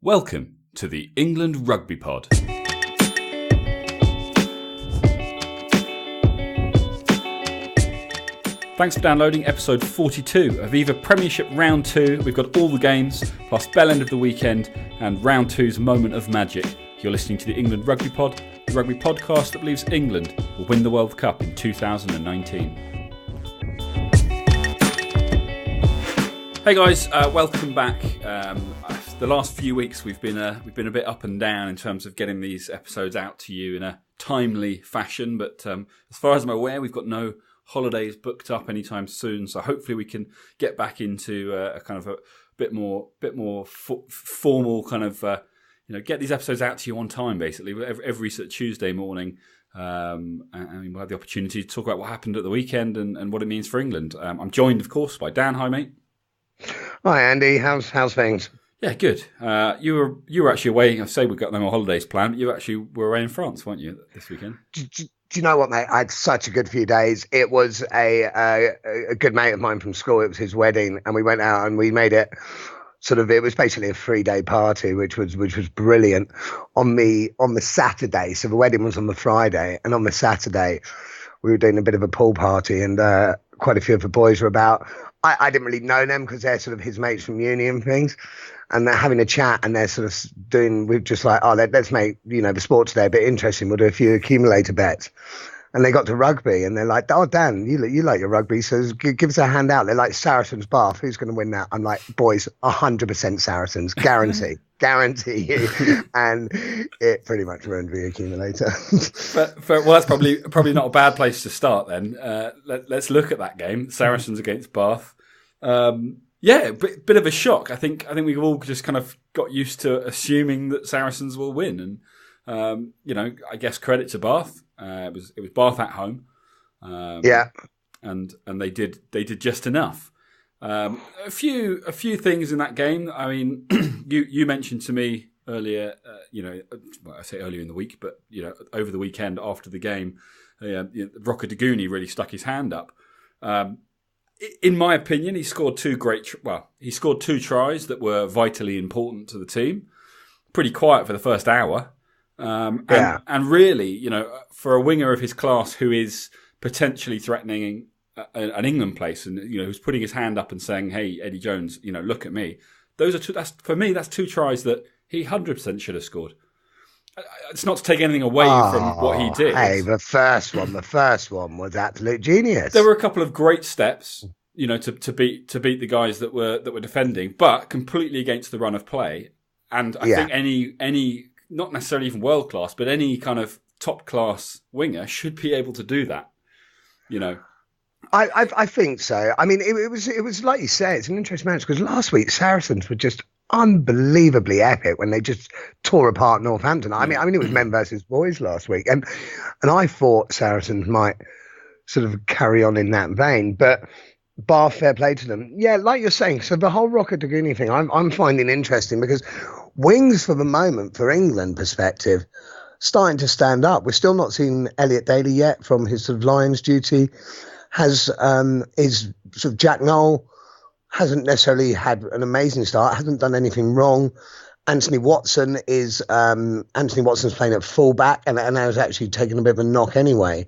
Welcome to the England Rugby Pod. Thanks for downloading episode 42 of Aviva Premiership Round 2. We've got all the games, plus bell end of the weekend, and Round 2's moment of magic. You're listening to the England Rugby Pod, the rugby podcast that believes England will win the World Cup in 2019. Hey guys, welcome back. The last few weeks we've been a bit up and down in terms of getting these episodes out to you in a timely fashion. But as far as I'm aware, we've got no holidays booked up anytime soon. So hopefully we can get back into a kind of a bit more formal kind of get these episodes out to you on time. Basically, every sort of Tuesday morning. And we'll have the opportunity to talk about what happened at the weekend and what it means for England. I'm joined, of course, by Dan. Hi, mate. Hi, Andy. How's things? Yeah, good. You were actually away. I say we've got no more holidays planned, but you actually were away in France, weren't you, this weekend? Do you know what, mate? I had such a good few days. It was a good mate of mine from school. It was his wedding, and we went out and we made it it was basically a 3-day party, which was brilliant. On the Saturday, so the wedding was on the Friday, and on the Saturday we were doing a bit of a pool party, and quite a few of the boys were about. I didn't really know them because they're sort of his mates from uni and things, and they're having a chat and they're sort of doing. We're just like, let's make the sport today a bit interesting. We'll do a few accumulator bets, and they got to rugby and they're like, oh Dan, you like your rugby, so give us a hand out. They're like Saracens Bath, who's going to win that? I'm like, boys, 100% Saracens, guarantee you, and it pretty much ruined the accumulator. Well, that's probably not a bad place to start then. Let's look at that game, Saracens against Bath. Bit of a shock. I think we've all just kind of got used to assuming that Saracens will win, and I guess credit to Bath. It was Bath at home. And they did just enough. A few things in that game. I mean, you mentioned to me earlier, I say earlier in the week, but over the weekend after the game, Rocker Daguni really stuck his hand up. In my opinion, he scored two tries that were vitally important to the team. Pretty quiet for the first hour, and really, for a winger of his class who is potentially threatening an England place, and who's putting his hand up and saying, "Hey, Eddie Jones, look at me." Those are two. That's two tries that he 100% should have scored. It's not to take anything away from what he did. Hey, the first one was absolute genius. There were a couple of great steps, to beat the guys that were defending, but completely against the run of play. And I think any not necessarily even world class, but any kind of top class winger should be able to do that. I think so. I mean, it was like you say, it's an interesting match because last week Saracens were just unbelievably epic when they just tore apart Northampton. I mean, it was men versus boys last week, and I thought Saracens might sort of carry on in that vein, but Bath, fair play to them. Yeah, like you're saying, so the whole Rocker Daguni thing, I'm finding interesting because wings for the moment, for England perspective, starting to stand up. We're still not seeing Elliot Daly yet from his sort of Lions duty. Is sort of Jack Noel hasn't necessarily had an amazing start, hasn't done anything wrong. Anthony Watson's playing at fullback and has actually taken a bit of a knock anyway.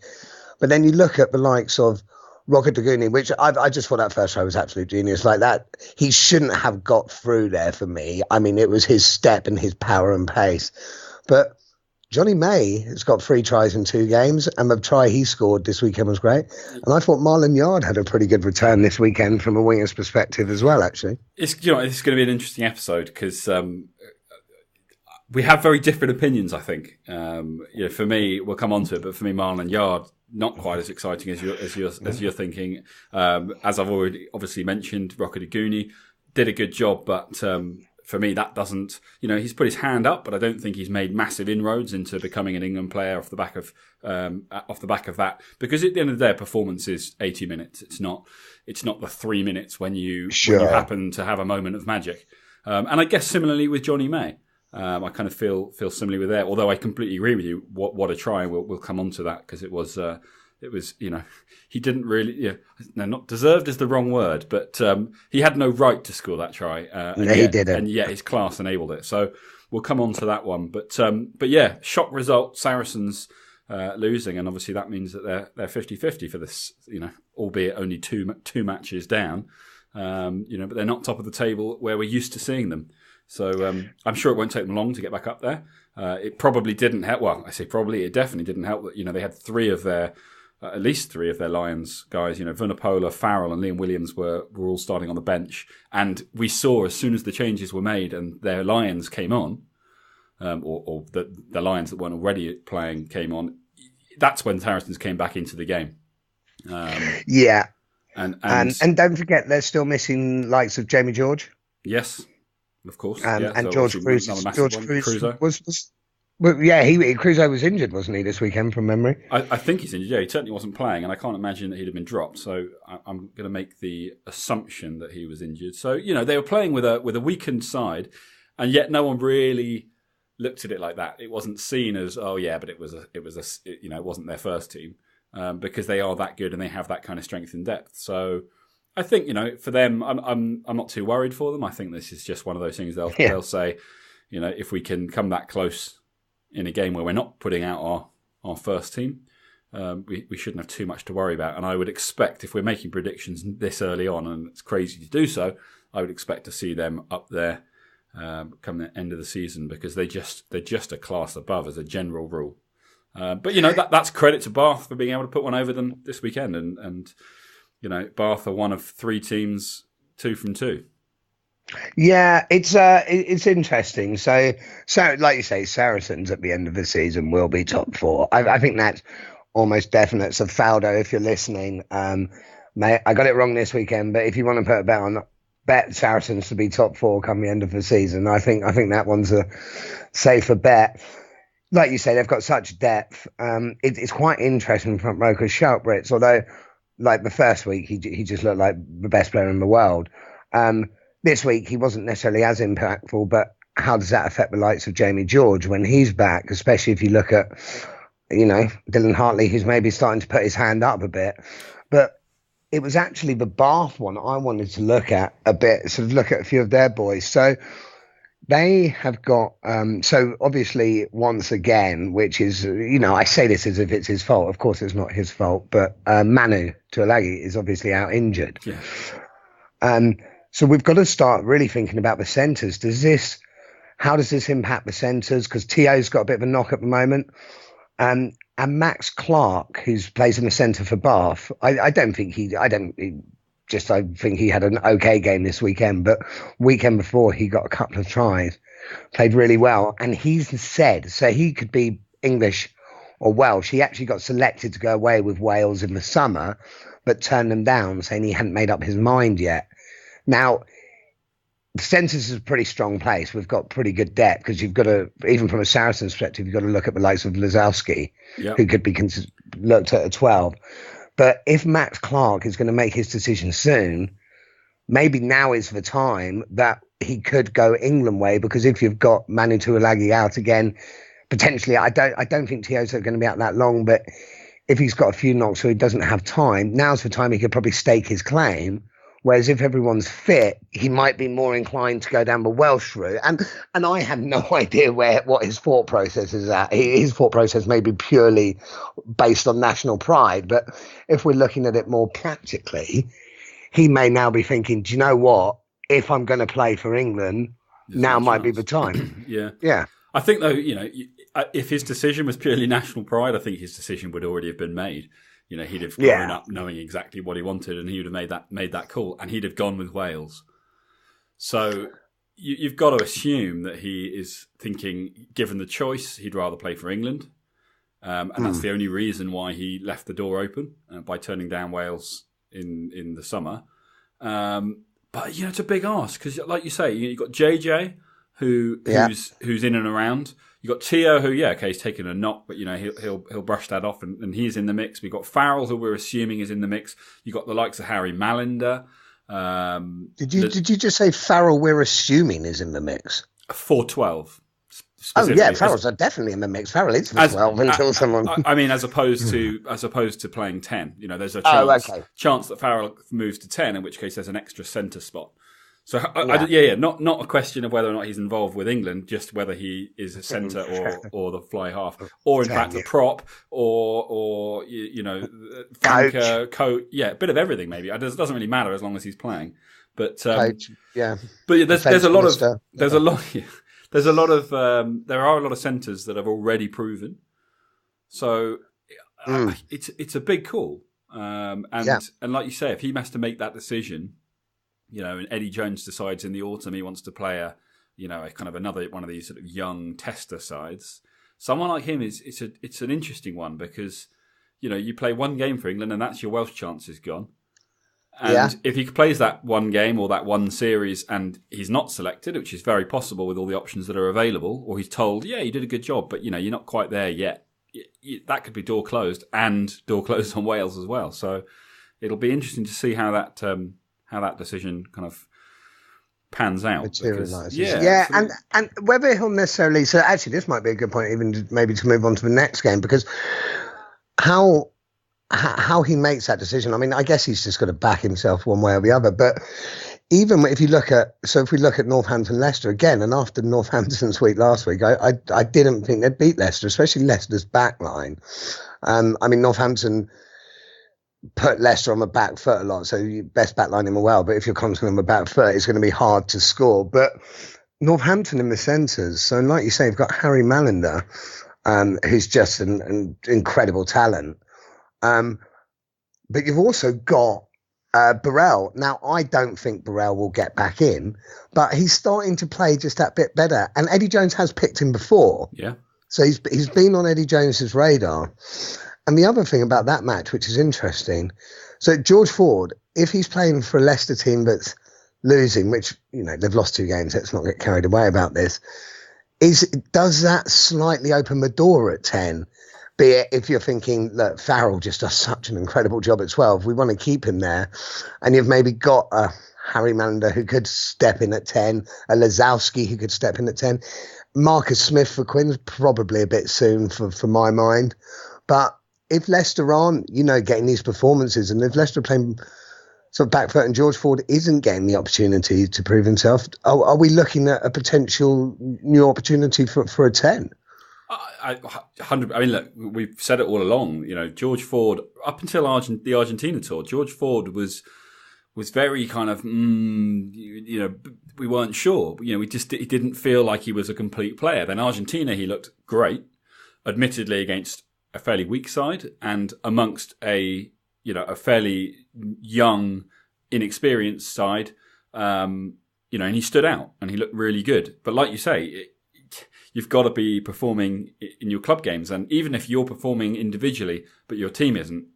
But then you look at the likes of Rocker Daguni, which I just thought that first try was absolute genius. Like that, he shouldn't have got through there for me. I mean, it was his step and his power and pace. But Johnny May has got 3 tries in 2 games, and the try he scored this weekend was great. And I thought Marlon Yard had a pretty good return this weekend from a winger's perspective as well, actually. It's going to be an interesting episode because we have very different opinions, I think. For me, we'll come on to it, but for me, Marlon Yard, not quite as exciting as you're thinking. As I've already obviously mentioned, Rocker Daguni did a good job, but for me, that doesn't, he's put his hand up, but I don't think he's made massive inroads into becoming an England player off the back of that. Because at the end of the day, performance is 80 minutes. It's not the 3 minutes when you happen to have a moment of magic. And I guess similarly with Johnny May, I kind of feel similarly with there. Although I completely agree with you. What a try! We'll come on to that because it was it was, he didn't really, no, not deserved is the wrong word, but he had no right to score that try. He didn't. And yet his class enabled it. So we'll come on to that one. But yeah, shock result, Saracens losing, and obviously that means that they're 50-50 for this, albeit only two matches down. But they're not top of the table where we're used to seeing them. So I'm sure it won't take them long to get back up there. It probably didn't help. Well, I say probably. It definitely didn't help that they had at least three of their Lions guys. Vunipola, Farrell, and Liam Williams were all starting on the bench, and we saw as soon as the changes were made and their Lions came on, or the Lions that weren't already playing came on. That's when Saracens came back into the game. Yeah. And don't forget, they're still missing likes of Jamie George. Yes, of course. And so George Cruz. Cruiser. Cruiser was injured, wasn't he, this weekend from memory? I think he's injured. Yeah, he certainly wasn't playing, and I can't imagine that he'd have been dropped. So I'm going to make the assumption that he was injured. So they were playing with a weakened side, and yet no one really looked at it like that. It wasn't seen as but it wasn't their first team. Because they are that good and they have that kind of strength and depth. So I think, for them, I'm not too worried for them. I think this is just one of those things they'll say, if we can come that close in a game where we're not putting out our first team, we shouldn't have too much to worry about. And I would expect, if we're making predictions this early on, and it's crazy to do so, I would expect to see them up there come the end of the season, because they're just a class above as a general rule. But that's credit to Bath for being able to put one over them this weekend, and Bath are one of three teams 2 from 2. Yeah, it's interesting. So like you say, Saracens at the end of the season will be top 4. I think that's almost definite. So Faldo, if you're listening, mate, I got it wrong this weekend, but if you want to put a bet Saracens to be top 4 come the end of the season, I think that one's a safer bet. Like you say, they've got such depth. It's quite interesting front row because Sharp Brits, although like the first week he just looked like the best player in the world. This week he wasn't necessarily as impactful, but how does that affect the likes of Jamie George when he's back? Especially if you look at, Dylan Hartley, who's maybe starting to put his hand up a bit. But it was actually the Bath one I wanted to look at a bit, sort of look at a few of their boys. So they have got, so obviously, once again, which is, I say this as if it's his fault. Of course, it's not his fault, but Manu Tuilagi is obviously out injured. Yeah. So we've got to start really thinking about the centres. How does this impact the centres? Because Tio's got a bit of a knock at the moment. And Max Clark, who plays in the centre for Bath, I think he had an okay game this weekend, but weekend before he got a couple of tries, played really well. And he's said, so he could be English or Welsh. He actually got selected to go away with Wales in the summer, but turned them down, saying he hadn't made up his mind yet. Now, the centres is a pretty strong place. We've got pretty good depth because you've got to, even from a Saracens perspective, you've got to look at the likes of Lazowski, who could be looked at 12. But if Max Clark is going to make his decision soon, maybe now is the time that he could go England way, because if you've got Manu Tuilagi out again, potentially, I don't think Tio's going to be out that long, but if he's got a few knocks so he doesn't have time, now's the time he could probably stake his claim. Whereas if everyone's fit, he might be more inclined to go down the Welsh route. And I have no idea what his thought process is at. His thought process may be purely based on national pride. But if we're looking at it more practically, he may now be thinking, do you know what? If I'm going to play for England, now might be the time. Yeah. I think, though, if his decision was purely national pride, I think his decision would already have been made. He'd have grown up knowing exactly what he wanted, and he would have made that call, and he'd have gone with Wales. So you've got to assume that he is thinking, given the choice, he'd rather play for England, and that's the only reason why he left the door open by turning down Wales in the summer. But it's a big ask because, like you say, you've got JJ who's in and around. You've got Tio, who, he's taking a knock, but, he'll brush that off, and he's in the mix. We've got Farrell, who we're assuming is in the mix. You've got the likes of Harry Malinder. Did you just say Farrell, we're assuming, is in the mix? 4-12. Oh yeah, specifically. Farrell's definitely in the mix. Farrell is for 12 until someone. I mean, as opposed to playing 10. You know, there's a chance that Farrell moves to 10, in which case there's an extra centre spot. So not a question of whether or not he's involved with England, just whether he is a centre or the fly half, or in fact a prop, or flanker, coach. Yeah, a bit of everything maybe. It doesn't really matter as long as he's playing. But coach, yeah. But there's a lot of there are a lot of centres that have already proven. So it's a big call, and like you say, if he has to make that decision. You know, and Eddie Jones decides in the autumn he wants to play a kind of another one of these sort of young tester sides. Someone like him it's an interesting one because, you know, you play one game for England and that's your Welsh chances gone. And if he plays that one game or that one series and he's not selected, which is very possible with all the options that are available, or he's told, yeah, you did a good job, but you know, you're not quite there yet. That could be door closed and door closed on Wales as well. So it'll be interesting to see how that decision kind of pans out. Materialises. Yeah, and whether he'll necessarily... So actually, this might be a good point even maybe to move on to the next game, because how he makes that decision, I mean, I guess he's just got to back himself one way or the other. But even if we look at Northampton-Leicester again, and after Northampton's week last week, I didn't think they'd beat Leicester, especially Leicester's back line. I mean, Northampton put Leicester on the back foot a lot, so you best backline him well. But if you're constantly on the back foot, it's going to be hard to score. But Northampton in the centres, so like you say, you've got Harry Mallender, who's just an incredible talent. But you've also got Burrell. Now, I don't think Burrell will get back in, but he's starting to play just that bit better. And Eddie Jones has picked him before. Yeah. So he's been on Eddie Jones's radar. And the other thing about that match, which is interesting, so George Ford, if he's playing for a Leicester team that's losing, which, you know, they've lost 2 games, let's not get carried away about this, does that slightly open the door at 10? Be it if you're thinking, look, Farrell just does such an incredible job at 12, we want to keep him there, and you've maybe got a Harry Mallender who could step in at 10, a Lazowski who could step in at 10, Marcus Smith for Quinn's probably a bit soon for my mind, but if Leicester aren't, you know, getting these performances, and if Leicester are playing sort of back foot and George Ford isn't getting the opportunity to prove himself, are we looking at a potential new opportunity for a 10? I mean, look, we've said it all along. You know, George Ford, up until the Argentina tour, George Ford was very kind of, you know, we weren't sure. You know, he didn't feel like he was a complete player. Then Argentina, he looked great, admittedly against a fairly weak side and amongst a fairly young, inexperienced side, you know, and he stood out and he looked really good. But like you say, you've got to be performing in your club games, and even if you're performing individually, but your team isn't,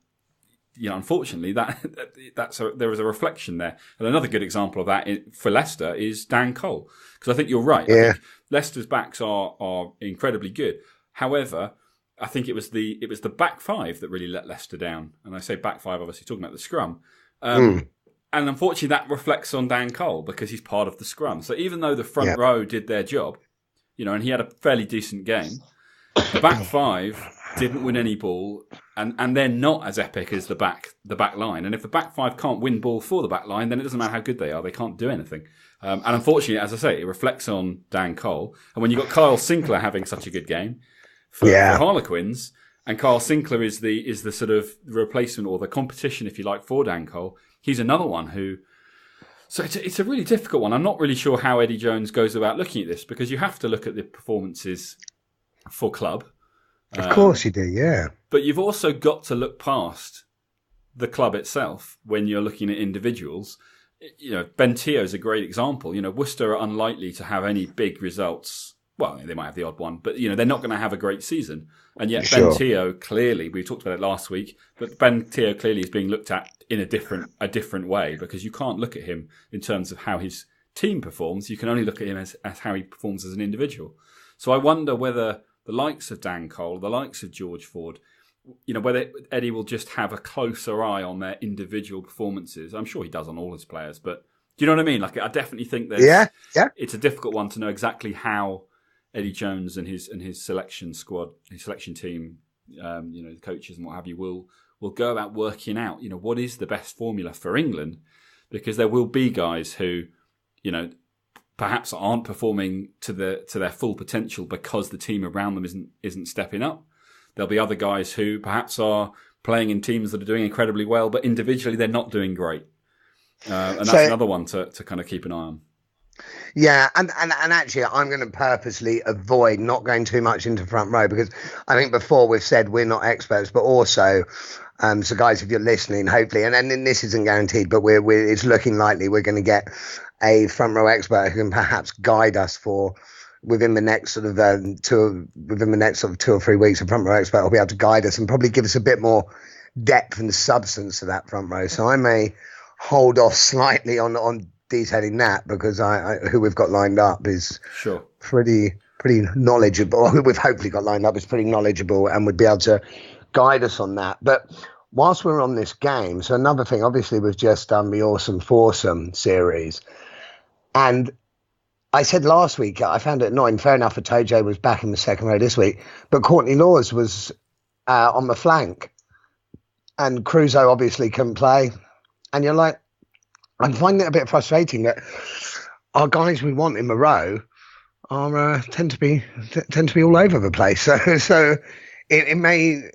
you know, unfortunately, there is a reflection there. And another good example of that for Leicester is Dan Cole, because I think you're right. Yeah. I think Leicester's backs are incredibly good. However, I think it was the back five that really let Leicester down. And I say back five, obviously talking about the scrum. And unfortunately, that reflects on Dan Cole because he's part of the scrum. So even though the front row did their job, you know, and he had a fairly decent game, the back five didn't win any ball, and they're not as epic as the back line. And if the back five can't win ball for the back line, then it doesn't matter how good they are; they can't do anything. And unfortunately, as I say, it reflects on Dan Cole. And when you've got Kyle Sinclair having such a good game for Harlequins, and Kyle Sinclair is the sort of replacement or the competition, if you like, for Dan Cole, he's another one who. So it's a really difficult one. I'm not really sure how Eddie Jones goes about looking at this, because you have to look at the performances for club. Of course you do, yeah. But you've also got to look past the club itself when you're looking at individuals. You know, Ben Teo is a great example. You know, Worcester are unlikely to have any big results. Well, they might have the odd one, but, you know, they're not going to have a great season. And yet Ben Teo clearly, we talked about it last week, but Ben Teo clearly is being looked at in a different way, because you can't look at him in terms of how his team performs. You can only look at him as how he performs as an individual. So I wonder whether the likes of Dan Cole, the likes of George Ford, you know, whether Eddie will just have a closer eye on their individual performances. I'm sure he does on all his players, but do you know what I mean? Like, I definitely think that it's a difficult one to know exactly how Eddie Jones and his selection squad, his selection team, the coaches and what have you will go about working out, what is the best formula for England, because there will be guys who, perhaps aren't performing to their full potential because the team around them isn't stepping up. There'll be other guys who perhaps are playing in teams that are doing incredibly well, but individually they're not doing great. And that's another one to kind of keep an eye on. Yeah, and actually I'm going to purposely avoid not going too much into front row, because I think before we've said we're not experts, but also, so guys, if you're listening, hopefully, and this isn't guaranteed, but it's looking likely we're going to get a front row expert who can perhaps guide us within the next sort of 2 or 3 weeks. A front row expert will be able to guide us and probably give us a bit more depth and substance to that front row. So I may hold off slightly on detailing that, because who we've got lined up is pretty knowledgeable. Who we've hopefully got lined up is pretty knowledgeable and would be able to guide us on that. But whilst we're on this game, so another thing, obviously we've just done the Awesome Foursome series, and I said last week I found it annoying. Fair enough, Atoje was back in the second row this week, but Courtney Laws was on the flank, and Crusoe obviously couldn't play, and you're like, I'm finding it a bit frustrating that our guys we want in the row are tend to be all over the place. So it may.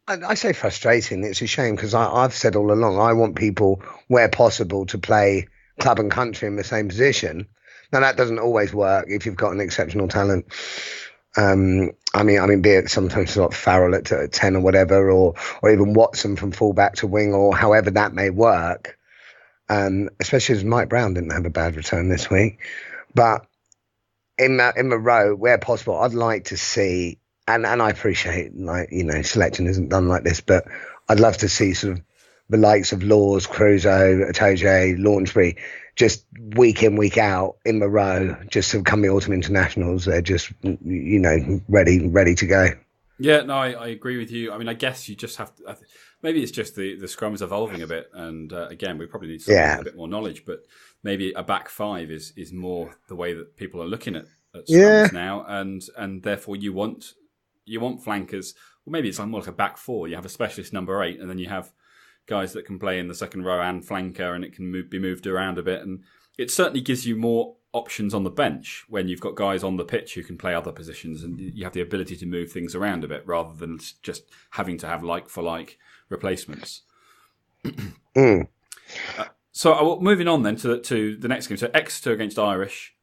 I say frustrating. It's a shame, because I've said all along I want people, where possible, to play club and country in the same position. Now that doesn't always work if you've got an exceptional talent. I mean, be it sometimes like Farrell at 10 or whatever, or even Watson from fullback to wing, or however that may work. Especially as Mike Brown didn't have a bad return this week. But in the row, where possible, I'd like to see, and I appreciate, selection isn't done like this, but I'd love to see sort of the likes of Laws, Crusoe, Atoje, Launchbury, just week in, week out in the row, just to come the autumn internationals. They're just, ready to go. Yeah, no, I agree with you. I mean, I guess you just have to. Maybe it's just the scrum is evolving a bit, and again, we probably need a bit more knowledge. But maybe a back five is more the way that people are looking at scrums now, and therefore you want flankers. Well, maybe it's more like a back four. You have a specialist number 8, and then you have guys that can play in the second row and flanker, and it can be moved around a bit, and it certainly gives you more options on the bench when you've got guys on the pitch who can play other positions, and you have the ability to move things around a bit rather than just having to have like for like replacements. So moving on then to the next game. So Exeter against Irish.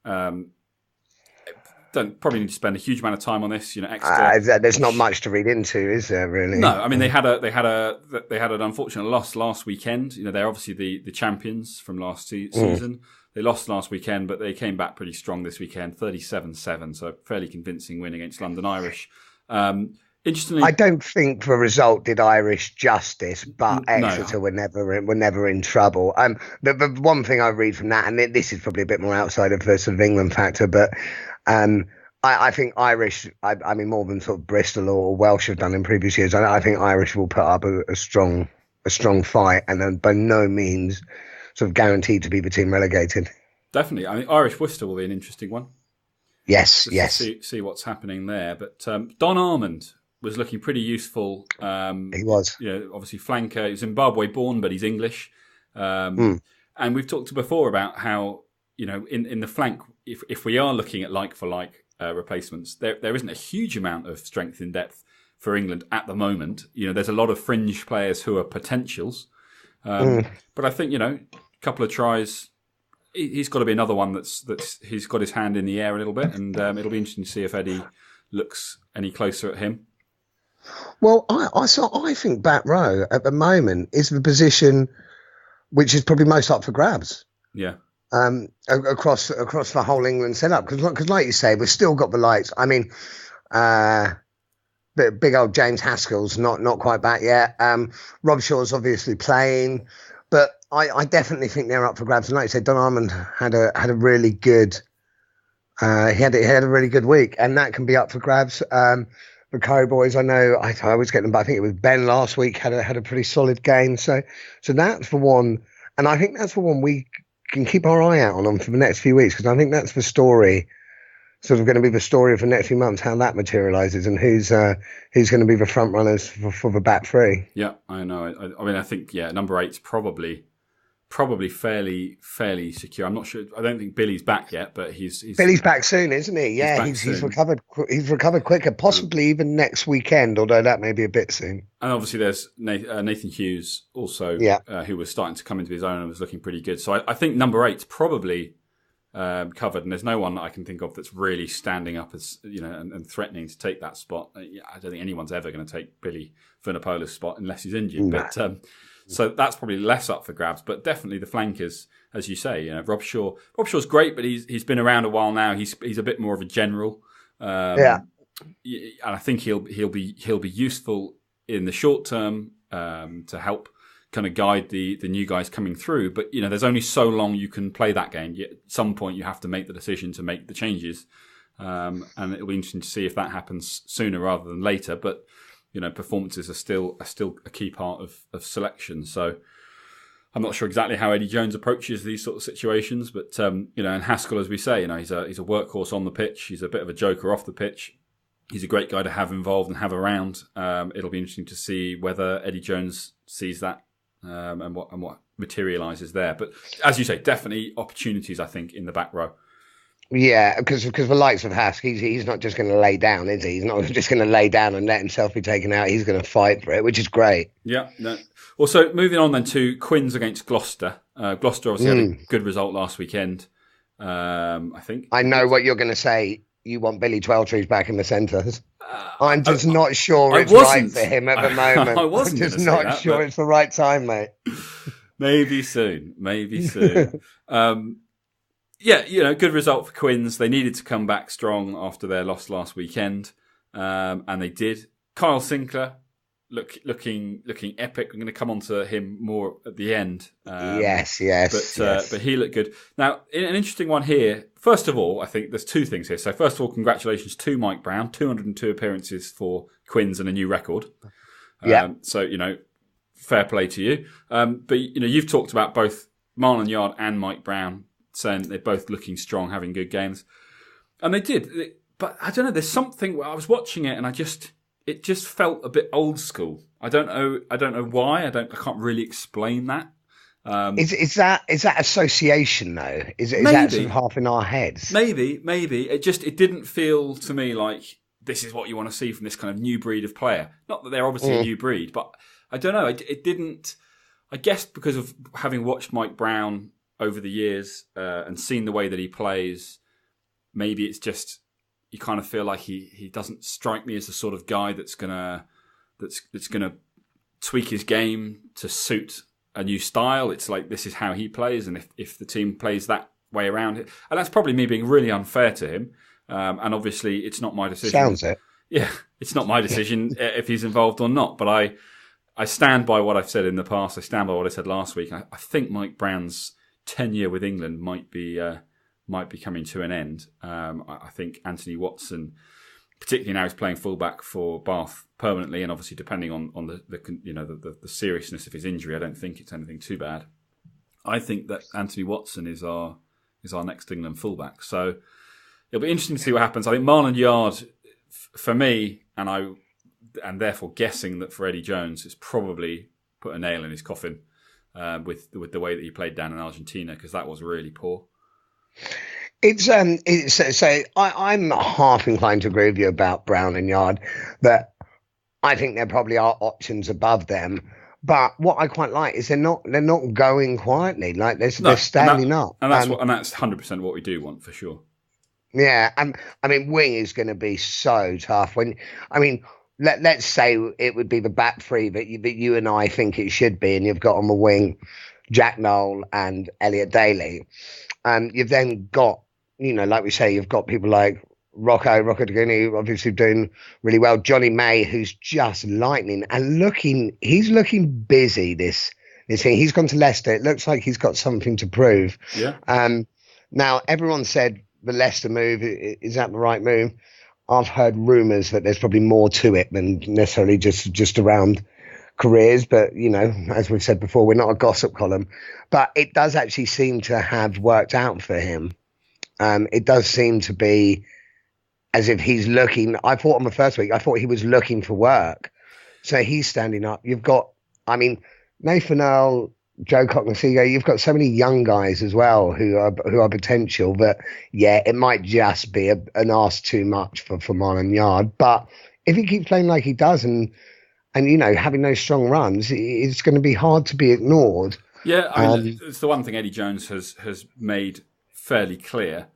Don't probably need to spend a huge amount of time on this. Exeter. There's not much to read into, is there? Really? No. I mean, they had an unfortunate loss last weekend. They're obviously the champions from last season. They lost last weekend, but they came back pretty strong this weekend, 37-7. So fairly convincing win against London Irish. Interestingly, I don't think the result did Irish justice, but Exeter were never in trouble. The one thing I read from that, and this is probably a bit more outside of the sort of England factor, but I think Irish, I mean, more than sort of Bristol or Welsh have done in previous years, I think Irish will put up a strong fight, and then by no means sort of guaranteed to be the team relegated. Definitely. I mean, Irish Worcester will be an interesting one. Yes. See what's happening there. But Don Armand was looking pretty useful. He was. Obviously flanker. He's Zimbabwe born, but he's English. And we've talked before about how, in the flank, if we are looking at like-for-like replacements, there isn't a huge amount of strength in depth for England at the moment. There's a lot of fringe players who are potentials. But I think, a couple of tries, he's got to be another one that's he's got his hand in the air a little bit, and it'll be interesting to see if Eddie looks any closer at him. Well, I think back row at the moment is the position which is probably most up for grabs. Yeah. Across the whole England setup, because like you say, we've still got the lights. I mean, big old James Haskell's not quite back yet. Rob Shaw's obviously playing, but I definitely think they're up for grabs. And like you said, Don Armand had a really good he had a really good week, and that can be up for grabs. The Curry boys, I know I always get them, but I think it was Ben last week had a pretty solid game. So that's the one, and I think that's the one we can keep our eye out on for the next few weeks, because I think that's the story sort of going to be the story of the next few months, how that materialises, and who's going to be the front runners for the back three. Yeah, I know. I mean, I think number 8's probably fairly secure. I'm not sure. I don't think Billy's back yet, but Billy's back soon, isn't he? Yeah, he's recovered. He's recovered quicker, possibly even next weekend. Although that may be a bit soon. And obviously, there's Nathan Hughes also, who was starting to come into his own and was looking pretty good. So I think number 8's probably covered, and there's no one that I can think of that's really standing up as and threatening to take that spot. I don't think anyone's ever going to take Billy Vunipolas' spot unless he's injured. No. But so that's probably less up for grabs. But definitely the flankers, as you say, Rob Shaw. Rob Shaw's great, but he's been around a while now. He's a bit more of a general. And I think he'll be useful in the short term to help kind of guide the new guys coming through. But, there's only so long you can play that game. At some point, you have to make the decision to make the changes. And it'll be interesting to see if that happens sooner rather than later. But, performances are still a key part of selection. So I'm not sure exactly how Eddie Jones approaches these sort of situations. But, and Haskell, as we say, he's a workhorse on the pitch. He's a bit of a joker off the pitch. He's a great guy to have involved and have around. It'll be interesting to see whether Eddie Jones sees that and what materialises there. But as you say, definitely opportunities, I think, in the back row. Yeah, because the likes of Hask, he's not just going to lay down, is he? He's not just going to lay down and let himself be taken out. He's going to fight for it, which is great. Yeah. No. Well, so moving on then to Quins against Gloucester. Gloucester obviously had a good result last weekend, I think. I know what you're going to say. You want Billy Tweltrees back in the centres. I'm just not sure it's right for him at the moment. I'm just not sure it's the right time, mate. Maybe soon. Good result for Quins. They needed to come back strong after their loss last weekend, and they did. Kyle Sinclair looking epic. I'm going to come on to him more at the end. Yes. But he looked good. Now, an interesting one here. First of all, I think there's two things here. So first of all, congratulations to Mike Brown. 202 appearances for Quins and a new record. So, fair play to you. But, you've talked about both Marlon Yard and Mike Brown, saying they're both looking strong, having good games. And they did. But I don't know, there's something, I was watching it and it just felt a bit old school. I don't know why. I can't really explain that. Is that association though? Is that sort of half in our heads? Maybe. It didn't feel to me like this is what you want to see from this kind of new breed of player. Not that they're obviously a new breed, but I don't know. It didn't. I guess because of having watched Mike Brown over the years and seen the way that he plays, maybe it's just you kind of feel like he doesn't strike me as the sort of guy that's gonna tweak his game to suit a new style. It's like this is how he plays, and if the team plays that way around it, and that's probably me being really unfair to him. And obviously, it's not my decision. Sounds it. Yeah, it's not my decision if he's involved or not. But I stand by what I've said in the past. I stand by what I said last week. I think Mike Brown's tenure with England might be coming to an end. I think Anthony Watson, particularly now he's playing fullback for Bath permanently, and obviously depending on the seriousness of his injury, I don't think it's anything too bad. I think that Anthony Watson is our next England fullback. So it'll be interesting to see what happens. I think Marlon Yard, for me, and therefore guessing that for Eddie Jones, it's probably put a nail in his coffin with the way that he played down in Argentina, because that was really poor. I'm half inclined to agree with you about Brown and Yard, that I think there probably are options above them. But what I quite like is they're not going quietly. Like they're standing up, and that's 100% what we do want for sure. Yeah, and I mean, wing is going to be so tough. Let's say it would be the back three that you and I think it should be, and you've got on the wing Jack Noel and Elliot Daly. You've then got, like we say, you've got people like Rocco Daguni, obviously doing really well. Johnny May, who's just lightning and he's looking busy this thing. He's gone to Leicester. It looks like he's got something to prove. Yeah. Now, everyone said the Leicester move, is that the right move? I've heard rumours that there's probably more to it than necessarily just around careers. But, as we've said before, we're not a gossip column. But it does actually seem to have worked out for him. It does seem to be as if he's looking. I thought on the first week, I thought he was looking for work. So he's standing up. You've got, I mean, Nathan Earl, Joe Cognasigo, you've got so many young guys as well who are potential that, yeah, it might just be an ask too much for Marlon Yard. But if he keeps playing like he does and having those strong runs, it's going to be hard to be ignored. Yeah, I mean, it's the one thing Eddie Jones has made fairly clear,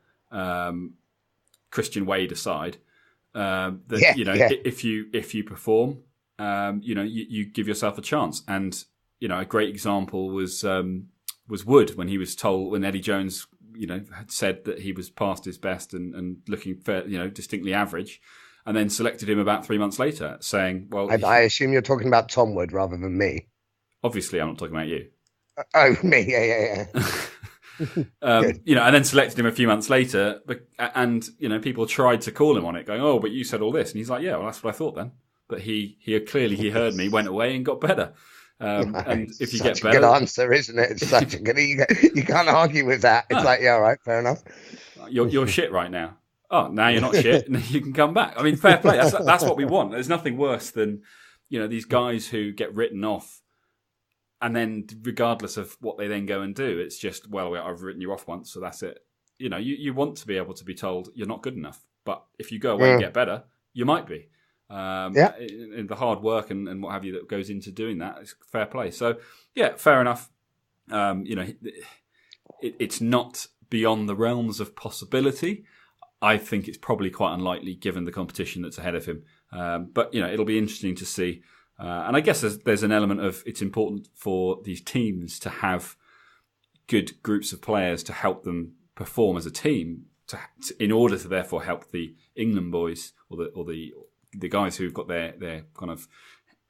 Christian Wade aside, if you perform, you give yourself a chance. And a great example was Wood when Eddie Jones had said that he was past his best and looking fair, distinctly average, and then selected him about 3 months later, saying, "Well, I assume you're talking about Tom Wood rather than me." Obviously, I'm not talking about you. Oh, me, yeah. And then selected him a few months later, and people tried to call him on it, going, "Oh, but you said all this," and he's like, "Yeah, well, that's what I thought then." But he clearly heard me, went away, and got better. And if you get better, good answer, isn't it? It's such a good. You can't argue with that. It's like, yeah, all right, fair enough. You're shit right now. Oh, now you're not shit. You can come back. I mean, fair play. That's what we want. There's nothing worse than these guys who get written off. And then, regardless of what they then go and do, it's just, well, I've written you off once, so that's it. You want to be able to be told you're not good enough. But if you go away and get better, you might be. In the hard work and what have you that goes into doing that, it's fair play. So, yeah, fair enough. It's not beyond the realms of possibility. I think it's probably quite unlikely given the competition that's ahead of him. But it'll be interesting to see. And I guess there's an element of it's important for these teams to have good groups of players to help them perform as a team, in order to therefore help the England boys or the guys who've got their kind of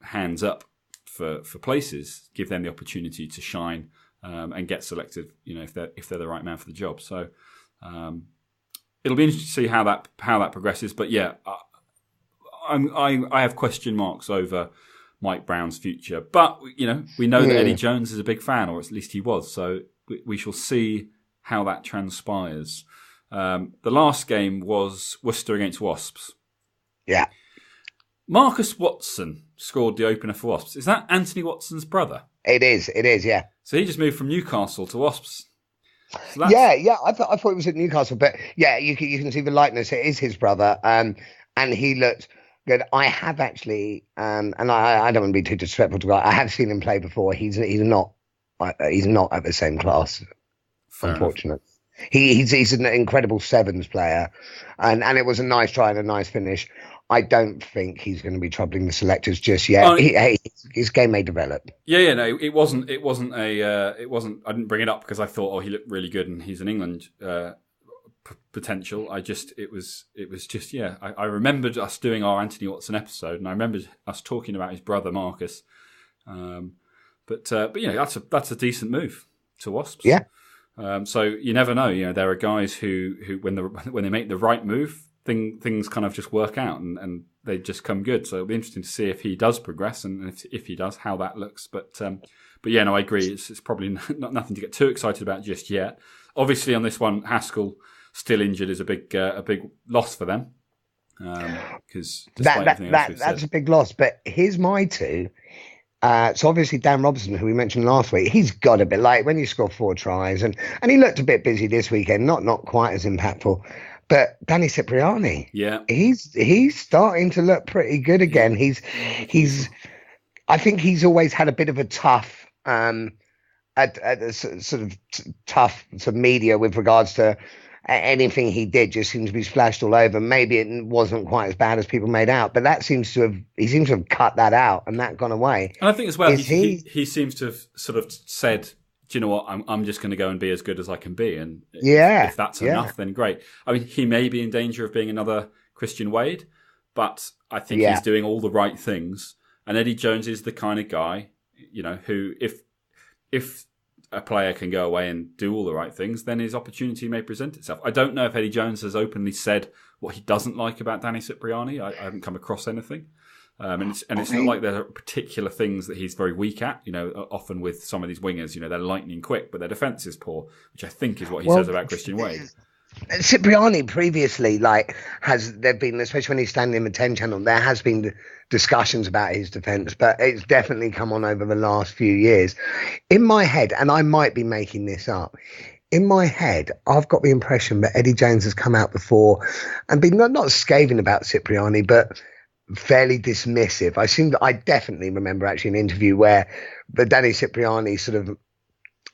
hands up for places, give them the opportunity to shine and get selected. If they're the right man for the job. So it'll be interesting to see how that progresses. But yeah, I have question marks over Mike Brown's future, but we know that Eddie Jones is a big fan, or at least he was. So we shall see how that transpires. The last game was Worcester against Wasps. Yeah, Marcus Watson scored the opener for Wasps. Is that Anthony Watson's brother? It is. Yeah. So he just moved from Newcastle to Wasps. So yeah. I thought it was at Newcastle, but yeah, you can see the likeness. It is his brother, and he looked good. I have actually, and I don't want to be too disrespectful to God. I have seen him play before. He's not at the same class, unfortunately. He's an incredible sevens player, and it was a nice try and a nice finish. I don't think he's going to be troubling the selectors just yet. His game may develop. Yeah, no, it wasn't. I didn't bring it up because I thought, he looked really good and he's an England potential. It was just. I remembered us doing our Anthony Watson episode, and I remembered us talking about his brother Marcus. But that's a decent move to Wasps. Yeah. So you never know. There are guys who when they make the right move, things kind of just work out and they just come good. So it'll be interesting to see if he does progress and if he does, how that looks. But yeah, no, I agree. It's probably nothing to get too excited about just yet. Obviously, on this one, Haskell still injured is a big loss for them. Because that's a big loss. But here's my two. So obviously Dan Robson, who we mentioned last week, he's got a bit like when you score 4 tries, and he looked a bit busy this weekend, not quite as impactful. But Danny Cipriani, he's starting to look pretty good again. I think he's always had a bit of a tough, tough media with regards to anything he did. Just seems to be splashed all over. Maybe it wasn't quite as bad as people made out, but he seems to have cut that out and that gone away. And I think as well, he seems to have sort of said, do you know what? I'm just going to go and be as good as I can be, and if that's enough, then great. I mean, he may be in danger of being another Christian Wade, but I think he's doing all the right things. And Eddie Jones is the kind of guy, who if a player can go away and do all the right things, then his opportunity may present itself. I don't know if Eddie Jones has openly said what he doesn't like about Danny Cipriani. I haven't come across anything. And it's not like there are particular things that he's very weak at. Often with some of these wingers, they're lightning quick, but their defence is poor, which I think is what he says about Christian Wade. Cipriani previously, there've been, especially when he's standing in the 10 channel, there has been discussions about his defence, but it's definitely come on over the last few years. In my head, and I might be making this up, in my head, I've got the impression that Eddie Jones has come out before and been not scathing about Cipriani, but fairly dismissive. I definitely remember actually an interview where the Danny Cipriani sort of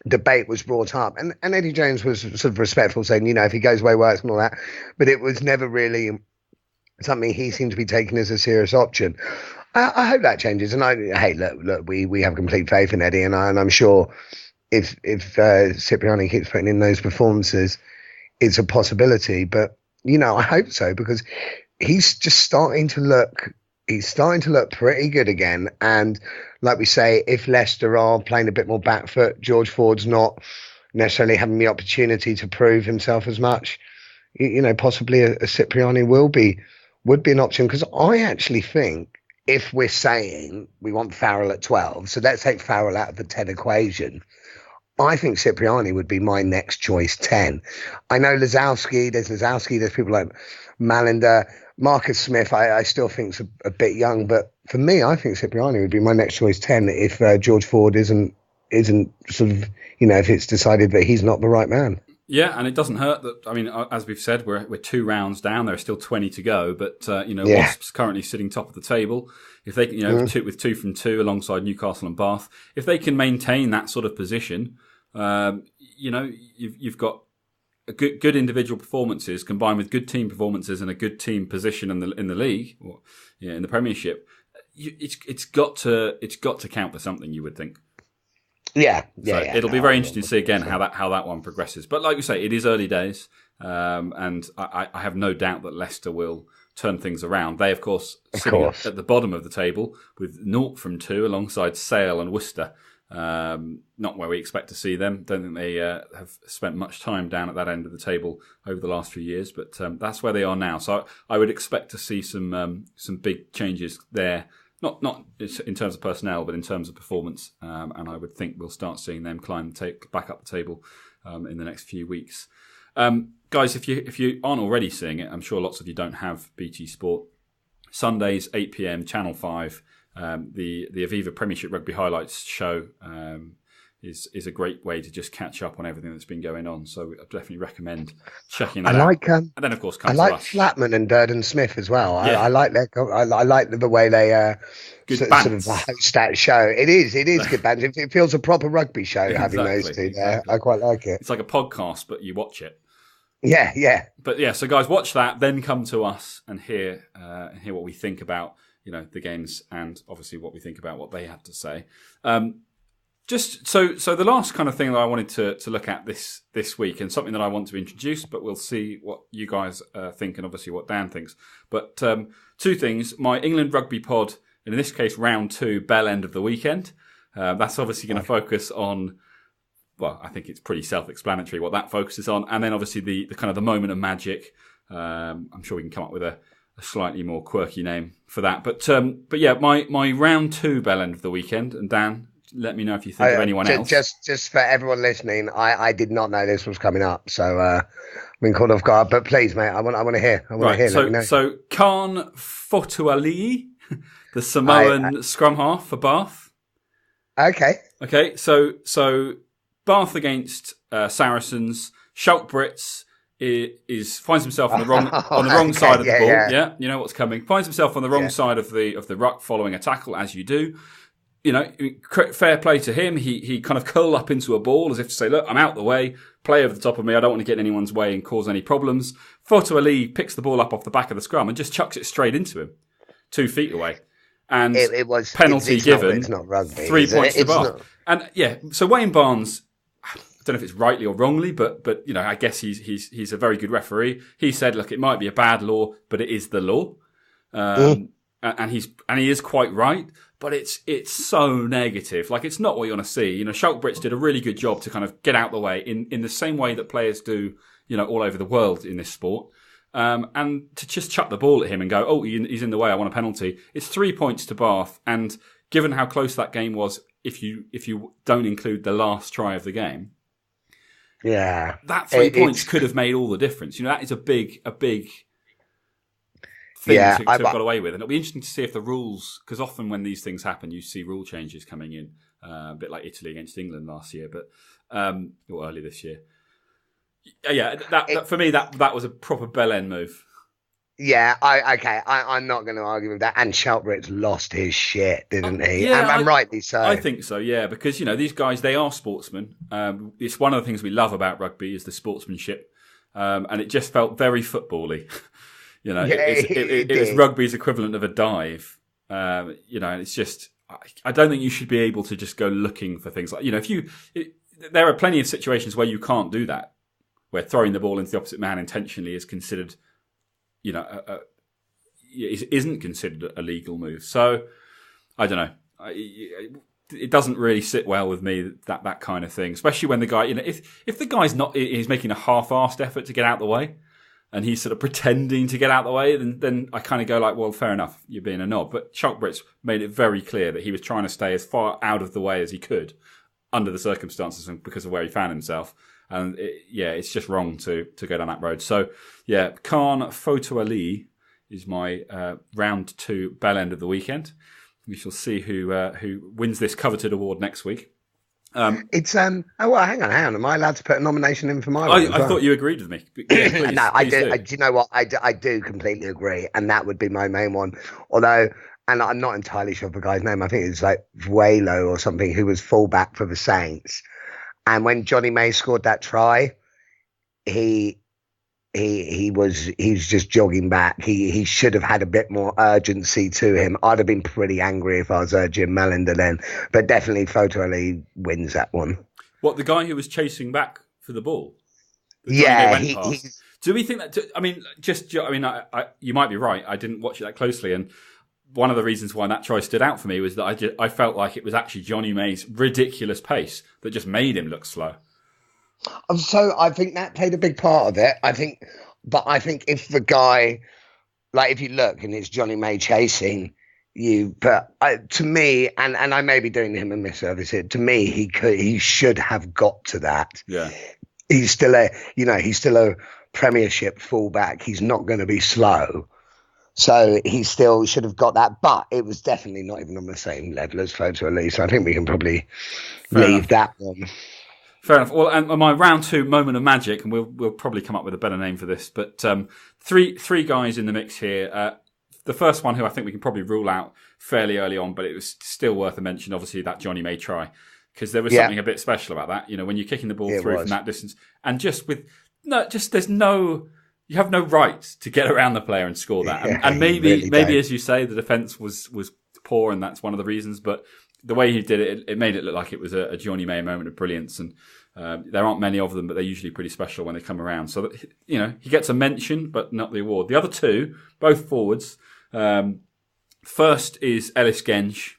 debate was brought up, and Eddie Jones was sort of respectful, saying, if he goes away, works and all that, but it was never really something he seemed to be taking as a serious option. I hope that changes, and look, we have complete faith in Eddie, and I'm sure if Cipriani keeps putting in those performances, it's a possibility. But I hope so, because he's starting to look pretty good again. And like we say, if Leicester are playing a bit more back foot, George Ford's not necessarily having the opportunity to prove himself as much, possibly a Cipriani would be an option. Because I actually think, if we're saying we want Farrell at 12, so let's take Farrell out of the 10 equation, I think Cipriani would be my next choice 10. I know there's people like Malinder, Marcus Smith, I still think's a bit young, but for me, I think Cipriani would be my next choice 10 if George Ford isn't sort of, if it's decided that he's not the right man. Yeah, and it doesn't hurt that, I mean, as we've said, we're 2 rounds down. There are still 20 to go, but, Wasps currently sitting top of the table. If they can, with 2 from 2 alongside Newcastle and Bath, if they can maintain that sort of position, you've got good individual performances combined with good team performances and a good team position in the league, or in the Premiership. It's got to count for something, you would think. Yeah. It'll be very interesting to see again how that one progresses. But like you say, it is early days, and I have no doubt that Leicester will turn things around. They, of course, sitting at the bottom of the table with 0 from 2 alongside Sale and Worcester. Not where we expect to see them. Don't think they have spent much time down at that end of the table over the last few years, but that's where they are now. So I would expect to see some big changes there. Not in terms of personnel, but in terms of performance. And I would think we'll start seeing them climb back up the table in the next few weeks. Guys, if you aren't already seeing it, I'm sure lots of you don't have BT Sport. Sundays, 8 p.m, Channel 5. The Aviva Premiership Rugby Highlights show is a great way to just catch up on everything that's been going on. So I definitely recommend checking that out. And then, of course, I like Flatman and Durden Smith as well. Yeah. I like the way they sort of host that show. It is good bands. It feels a proper rugby show having those two there. I quite like it. It's like a podcast, but you watch it. Yeah. But yeah, so guys, watch that, then come to us and hear what we think about the games, and obviously what we think about what they have to say. Just so the last kind of thing that I wanted to look at this week, and something that I want to introduce, but we'll see what you guys think, and obviously what Dan thinks. But 2 things: my England Rugby pod, and in this case round 2, bell end of the weekend. That's obviously going to focus on. Well, I think it's pretty self-explanatory what that focuses on, and then obviously the kind of the moment of magic. I'm sure we can come up with a slightly more quirky name for that, but yeah, my round 2 bell end of the weekend. And Dan, let me know if you think of anyone else. Just for everyone listening, I did not know this was coming up, so I've been caught off guard. But please, mate, I want to hear. So, let me know. So Khan Fotuali'i, the Samoan scrum half for Bath. Okay. So Bath against Saracens. Schulk Brits finds himself on the wrong side of the ball. Yeah, you know what's coming. Finds himself on the wrong side of the ruck following a tackle, as you do. Fair play to him. He kind of curled up into a ball as if to say, look, I'm out the way. Play over the top of me. I don't want to get in anyone's way and cause any problems. Fotuali'i picks the ball up off the back of the scrum and just chucks it straight into him, 2 feet away. And it was penalty given. It's not rugby. 3 points to Bath. And yeah, so Wayne Barnes, I don't know if it's rightly or wrongly, but I guess he's a very good referee. He said, look, it might be a bad law, but it is the law. And he is quite right, but it's so negative. Like, it's not what you want to see. Schulk Brits did a really good job to kind of get out the way in the same way that players do, all over the world in this sport. And to just chuck the ball at him and go, oh, he's in the way, I want a penalty. It's 3 points to Bath. And given how close that game was, if you don't include the last try of the game, Yeah. That 3 points could have made all the difference. That is a big thing to have got away with. And it'll be interesting to see if the rules, because often when these things happen, you see rule changes coming in, a bit like Italy against England last year, or early this year. Yeah, that for me, that was a proper bell end move. Yeah, I'm not going to argue with that. And Shelbridge lost his shit, didn't he? Yeah, and rightly so. I think so, yeah, because, these guys, they are sportsmen. It's one of the things we love about rugby is the sportsmanship. And it just felt very football-y. It was rugby's equivalent of a dive. And it's just, I don't think you should be able to just go looking for things like, there are plenty of situations where you can't do that, where throwing the ball into the opposite man intentionally is considered, isn't considered a legal move. So, I don't know. It doesn't really sit well with me, that kind of thing, especially when the guy, if the guy's he's making a half-assed effort to get out the way, and he's sort of pretending to get out the way, then I kind of go like, well, fair enough, you're being a knob. But Shelbridge made it very clear that he was trying to stay as far out of the way as he could under the circumstances and because of where he found himself. And it's just wrong to go down that road. So, yeah, Khan Fotuali'i is my round 2 bell end of the weekend. We shall see who wins this coveted award next week. It's hang on. Am I allowed to put a nomination in for my one? I thought you agreed with me. Yeah, please, no, I do. Do you know what? I do completely agree, and that would be my main one. Although, and I'm not entirely sure of the guy's name. I think it's like Vuelo or something, who was fullback for the Saints. And when Johnny May scored that try, he was just jogging back. He should have had a bit more urgency to him. I'd have been pretty angry if I was Jim Malinder then. But definitely Fotuali'i wins that one. What, the guy who was chasing back for the ball? Yeah. Do we think that? You might be right. I didn't watch it that closely, and one of the reasons why that try stood out for me was that I felt like it was actually Johnny May's ridiculous pace that just made him look slow. So I think that played a big part of it. I think if the guy, like if you look and it's Johnny May chasing you, but to me, and I may be doing him a misservice here, to me, he should have got to that. Yeah. He's still a Premiership fullback. He's not going to be slow. So he still should have got that, but it was definitely not even on the same level as Fotuali'i. So I think we can probably leave that one. Fair enough. Well, and my round 2 moment of magic, and we'll probably come up with a better name for this, but three guys in the mix here. The first one, who I think we can probably rule out fairly early on, but it was still worth a mention, obviously, that Johnny May try, because there was something a bit special about that. When you're kicking the ball through from that distance, and you have no right to get around the player and score that. And maybe as you say, the defence was poor, and that's one of the reasons. But the way he did it, it made it look like it was a Johnny May moment of brilliance. And there aren't many of them, but they're usually pretty special when they come around. So that, he gets a mention, but not the award. The other 2, both forwards. First is Ellis Genge,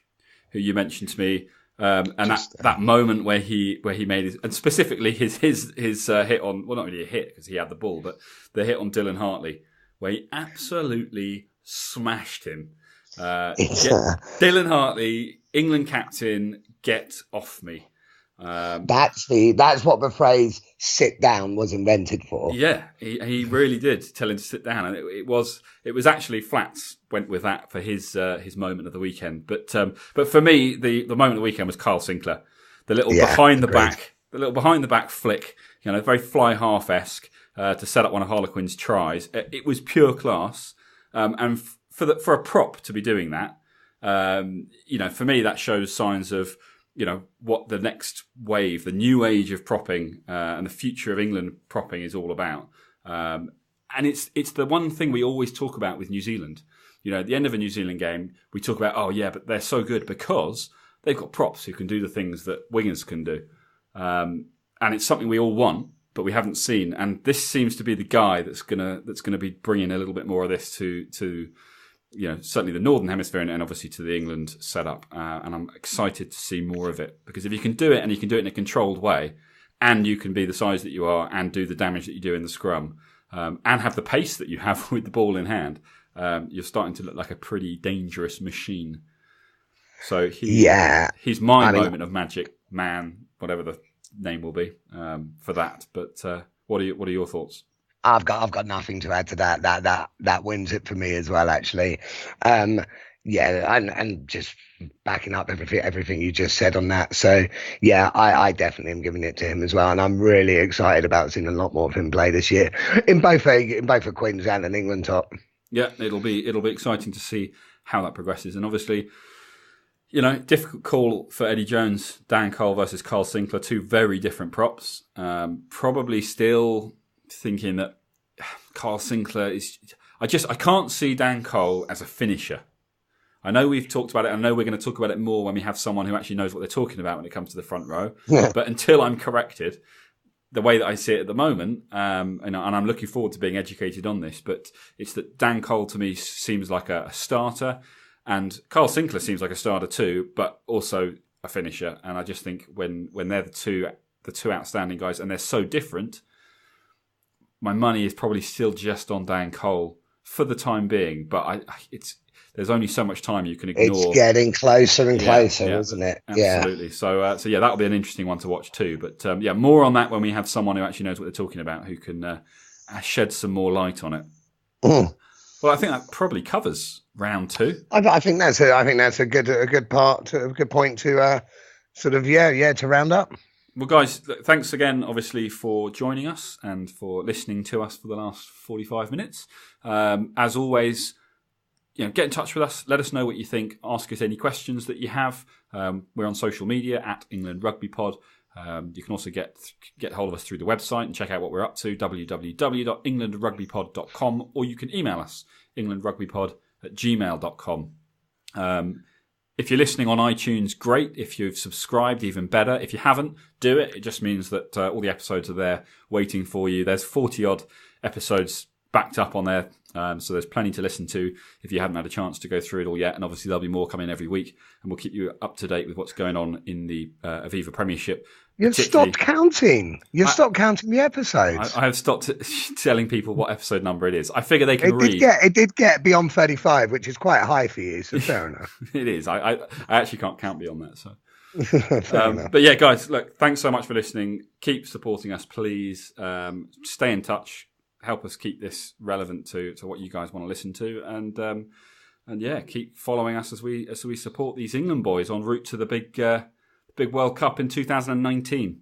who you mentioned to me. And that moment where he made his, and specifically his hit on, well, not really a hit because he had the ball, but the hit on Dylan Hartley, where he absolutely smashed him. Dylan Hartley, England captain, get off me. That's what the phrase "sit down" was invented for. Yeah, he really did tell him to sit down, and it was actually Flats went with that for his moment of the weekend. But for me, the moment of the weekend was Carl Sinclair, the little behind the back flick, very fly half-esque to set up one of Harlequin's tries. It was pure class, and for a prop to be doing that, for me that shows signs of what the next wave, the new age of propping and the future of England propping is all about. And it's the one thing we always talk about with New Zealand. At the end of a New Zealand game, we talk about, but they're so good because they've got props who can do the things that wingers can do. And it's something we all want, but we haven't seen. And this seems to be the guy that's gonna be bringing a little bit more of this to certainly the Northern Hemisphere and obviously to the England setup. And I'm excited to see more of it, because if you can do it and you can do it in a controlled way, and you can be the size that you are and do the damage that you do in the scrum, and have the pace that you have with the ball in hand, you're starting to look like a pretty dangerous machine. So he's my moment of magic, man, whatever the name will be for that. But what are your thoughts? I've got nothing to add to that. That wins it for me as well, actually. Yeah, and just backing up everything you just said on that. So yeah, I definitely am giving it to him as well, and I'm really excited about seeing a lot more of him play this year in both a Queensland and England top. Yeah, it'll be exciting to see how that progresses, and obviously, difficult call for Eddie Jones, Dan Cole versus Carl Sinclair, two very different props. Probably still thinking that Carl Sinclair is. I can't see Dan Cole as a finisher. I know we've talked about it. I know we're going to talk about it more when we have someone who actually knows what they're talking about when it comes to the front row. Yeah. But until I'm corrected, the way that I see it at the moment, and I'm looking forward to being educated on this, but it's that Dan Cole to me seems like a starter, and Carl Sinclair seems like a starter too, but also a finisher. And I just think when they're the two outstanding guys, and they're so different, my money is probably still just on Dan Cole for the time being. But there's only so much time you can ignore. It's getting closer and closer, isn't it? Absolutely. Yeah. So that'll be an interesting one to watch too. But more on that when we have someone who actually knows what they're talking about, who can shed some more light on it. Mm. Well, I think that probably covers round 2. I think that's a good point to to round up. Well, guys, thanks again, obviously, for joining us and for listening to us for the last 45 minutes. As always, get in touch with us. Let us know what you think. Ask us any questions that you have. We're on social media at England Rugby Pod. You can also get hold of us through the website and check out what we're up to, www.englandrugbypod.com, or you can email us, englandrugbypod@gmail.com. If you're listening on iTunes, great. If you've subscribed, even better. If you haven't, do it. It just means that all the episodes are there waiting for you. There's 40-odd episodes backed up on there, so there's plenty to listen to if you haven't had a chance to go through it all yet. And obviously there'll be more coming every week, and we'll keep you up to date with what's going on in the Aviva Premiership. You've stopped counting. Stopped counting the episodes. I have stopped telling people what episode number it is. I figure they can read. It did get beyond 35, which is quite high for you, so fair enough. It is. I actually can't count beyond that. So, enough. But yeah, guys, look, thanks so much for listening. Keep supporting us, please. Stay in touch. Help us keep this relevant to what you guys want to listen to, and keep following us as we support these England boys en route to the big World Cup in 2019.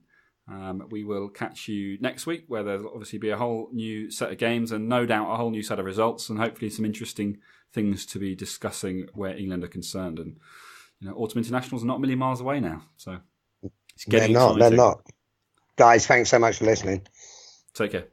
We will catch you next week, where there'll obviously be a whole new set of games and no doubt a whole new set of results, and hopefully some interesting things to be discussing where England are concerned. And autumn internationals are not a million miles away now, so it's getting exciting. They're not. Guys, thanks so much for listening. Take care.